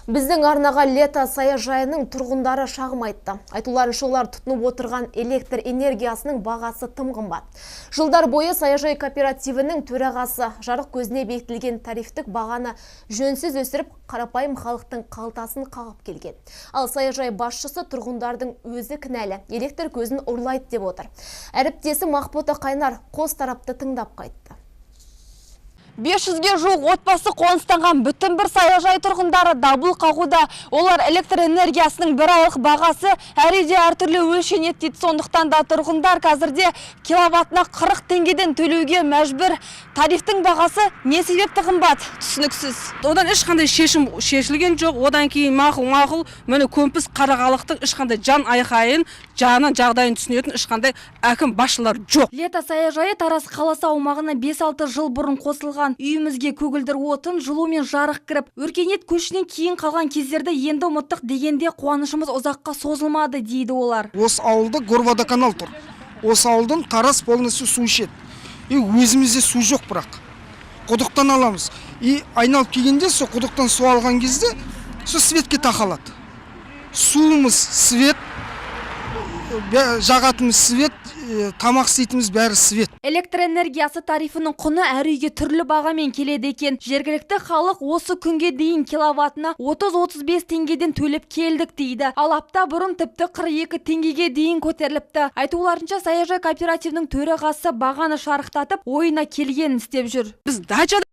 Біздің арнаға Лето саяжайының тұрғындары шағым айтты. Айтуларынша олар тұтынып отырған электр энергиясының бағасы тым қымбат. Жылдар бойы саяжай кооперативінің төрағасы жарық көзіне бекітілген тарифтік бағаны жөнсіз өсіріп, қарапайым халықтың қалтасын қағып келген. Ал саяжай басшысы тұрғындардың өзі кінәлі, электр көзін ұрлайды деп отыр. Әріптесі Мақбота Қайнар қос тарапты тыңдап қайтты. 500-ге жуық отбасы қоныстанған бүтін бір саяжай тұрғындары дабыл қағуда. Олар электр энергиясының бір айлық бағасы әриде әртүрлі өлшенеді дейді. Сондықтан да тұрғындар қазірде киловаттына 40 теңгеден төлеуге мәжбүр. Тарифтің бағасы не себепті қымбат? Түсініксіз. Одан ешқандай шешім шешілген жоқ. Одан кейін мақұл, міне көмпіс қарағалықтың ешқандай жан айқайын, жанын жағдайын түсінетін ешқандай әкім басшылар жоқ. Лето саяжайы Тараз қаласы аумағына 5-6 жыл бұрын қосылған. Үйімізге көгілдір отын, жылу мен жарық кіріп, өркениет көшінен кейін қалған кездерді енді ұмыттық дегенде қуанышымыз ұзаққа созылмады дейді олар. Осы ауылда горводоканал тұр. Осы ауылдан Тараз полностью су ішеді. Өзімізде су жоқ бірақ. Құдықтан аламыз. Айналып келгенде сол құдықтан су алған кезде сол светке тақалады. Суымыз свет, жағатымыз свет, тамақ істейтіміз бәрі свет. Электр энергиясы тарифінің құны әр үйге түрлі бағамен келеді екен. Жергілікті халық осы күнге дейін киловаттына 30-35 теңгеден төлеп келдік дейді. Ал апта бұрын тіпті 42 теңгеге дейін көтеріліпті. Айтуларынша саяжай кооперативінің төрағасы бағаны шарықтатып, ойына келгенін істеп жүр. Біз дачада